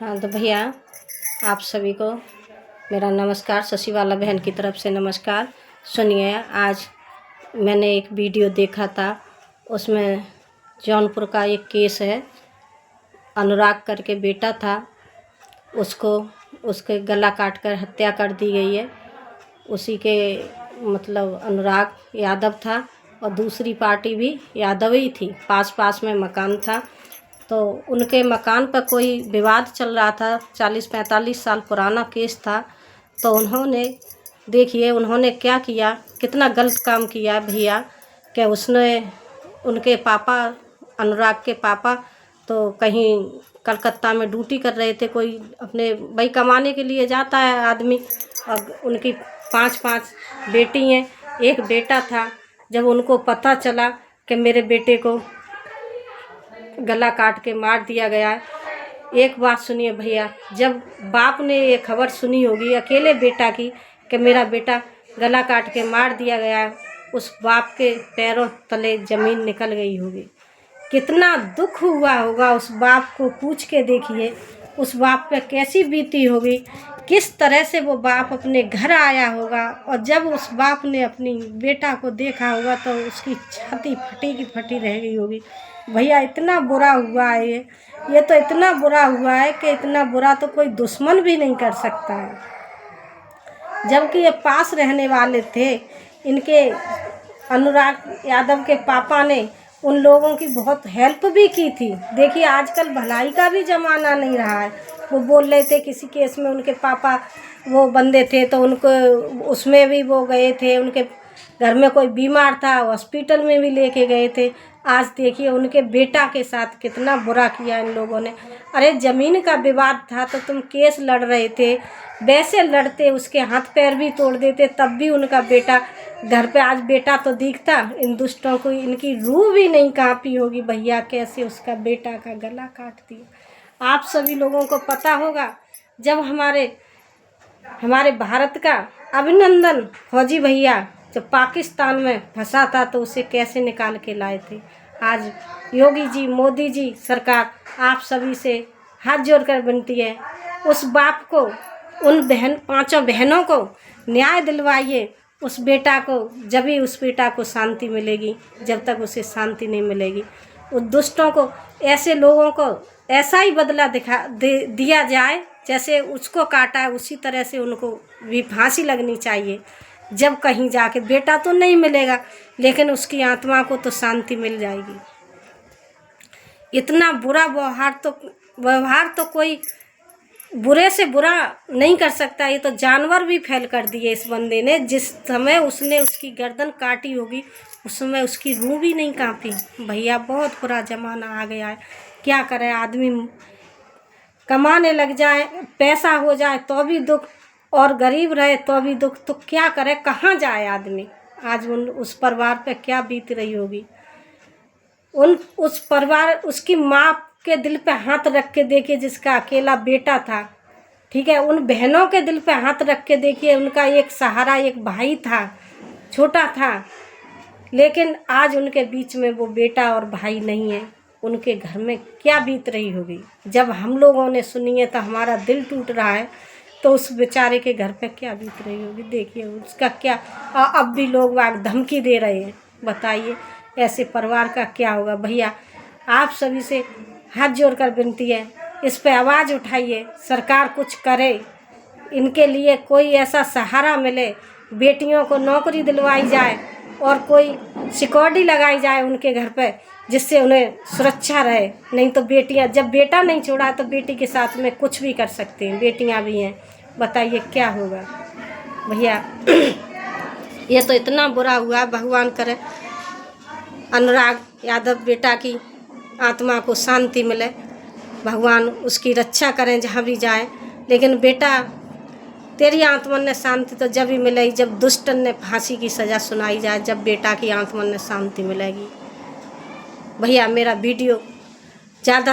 हाँ तो भैया, आप सभी को मेरा नमस्कार, शशिवाला बहन की तरफ से नमस्कार। सुनिए, आज मैंने एक वीडियो देखा था, उसमें जौनपुर का एक केस है। अनुराग करके बेटा था, उसको उसके गला काट कर हत्या कर दी गई है। उसी के मतलब अनुराग यादव था और दूसरी पार्टी भी यादव ही थी, पास पास में मकान था। तो उनके मकान पर कोई विवाद चल रहा था, 40-45 साल पुराना केस था। तो उन्होंने क्या किया, कितना गलत काम किया भैया। कि उसने उनके पापा, अनुराग के पापा तो कहीं कलकत्ता में ड्यूटी कर रहे थे। कोई अपने भाई कमाने के लिए जाता है आदमी, और उनकी 5 बेटी हैं, एक बेटा था। जब उनको पता चला कि मेरे बेटे को गला काट के मार दिया गया है, एक बात सुनिए भैया, जब बाप ने ये खबर सुनी होगी अकेले बेटा की कि मेरा बेटा गला काट के मार दिया गया है, उस बाप के पैरों तले ज़मीन निकल गई होगी। कितना दुख हुआ होगा उस बाप को, पूछ के देखिए उस बाप पे कैसी बीती होगी, किस तरह से वो बाप अपने घर आया होगा। और जब उस बाप ने अपनी बेटा को देखा होगा तो उसकी छाती फटी की फटी रह गई होगी। भैया इतना बुरा हुआ है ये तो इतना बुरा हुआ है कि इतना बुरा तो कोई दुश्मन भी नहीं कर सकता है। जबकि ये पास रहने वाले थे, इनके अनुराग यादव के पापा ने उन लोगों की बहुत हेल्प भी की थी। देखिए आजकल भलाई का भी ज़माना नहीं रहा है। वो बोल रहे थे किसी केस में उनके पापा वो बंदे थे तो उनको उसमें भी वो गए थे, उनके घर में कोई बीमार था, हॉस्पिटल में भी लेके गए थे। आज देखिए उनके बेटा के साथ कितना बुरा किया इन लोगों ने। अरे ज़मीन का विवाद था तो तुम केस लड़ रहे थे, वैसे लड़ते उसके हाथ पैर भी तोड़ देते, तब भी उनका बेटा घर पे आज बेटा तो दिखता। इन दुष्टों को इनकी रूह भी नहीं कांपी होगी भैया, कैसे उसका बेटा का गला काट दिया। आप सभी लोगों को पता होगा, जब हमारे भारत का अभिनंदन फौजी भैया जब पाकिस्तान में फंसा था तो उसे कैसे निकाल के लाए थे। आज योगी जी, मोदी जी सरकार, आप सभी से हाथ जोड़कर विनती है, उस बाप को, उन 5 बहनों को न्याय दिलवाइए। उस बेटा को, जब ही उस बेटा को शांति मिलेगी, जब तक उसे शांति नहीं मिलेगी उस दुष्टों को, ऐसे लोगों को ऐसा ही बदला दिया जाए जैसे उसको काटा है, उसी तरह से उनको भी फांसी लगनी चाहिए। जब कहीं जाके बेटा तो नहीं मिलेगा लेकिन उसकी आत्मा को तो शांति मिल जाएगी। इतना बुरा व्यवहार तो कोई बुरे से बुरा नहीं कर सकता। ये तो जानवर भी फैल कर दिए इस बंदे ने। जिस समय उसने उसकी गर्दन काटी होगी उस समय उसकी रूह भी नहीं कांपी। भैया बहुत बुरा ज़माना आ गया है, क्या करे आदमी। कमाने लग जाए, पैसा हो जाए तो भी दुख, और गरीब रहे तो भी दुख, तो क्या करे, कहाँ जाए आदमी। आज उस परिवार पे क्या बीत रही होगी। उसकी माँ के दिल पे हाथ रख के देखिए, जिसका अकेला बेटा था, ठीक है। उन बहनों के दिल पे हाथ रख के देखिए, उनका एक सहारा, एक भाई था, छोटा था, लेकिन आज उनके बीच में वो बेटा और भाई नहीं है। उनके घर में क्या बीत रही होगी। जब हम लोगों ने सुनी है तो हमारा दिल टूट रहा है, तो उस बेचारे के घर पे क्या बीत रही होगी। देखिए उसका क्या, अब भी लोग वाग धमकी दे रहे हैं। बताइए ऐसे परिवार का क्या होगा। भैया आप सभी से हाथ जोड़कर विनती है, इस पे आवाज़ उठाइए, सरकार कुछ करे, इनके लिए कोई ऐसा सहारा मिले, बेटियों को नौकरी दिलवाई जाए और कोई सिक्योरिटी लगाई जाए उनके घर पे, जिससे उन्हें सुरक्षा रहे। नहीं तो बेटियां, जब बेटा नहीं छोड़ा तो बेटी के साथ में कुछ भी कर सकते हैं, बेटियां भी हैं। बताइए क्या होगा भैया। ये तो इतना बुरा हुआ, भगवान करे अनुराग यादव बेटा की आत्मा को शांति मिले, भगवान उसकी रक्षा करें जहाँ भी जाए। लेकिन बेटा तेरी आत्मा ने शांति तो जब ही मिलेगी जब दुष्टन ने फांसी की सज़ा सुनाई जाए, जब बेटा की आत्मा ने शांति मिलेगी। भैया मेरा वीडियो ज़्यादा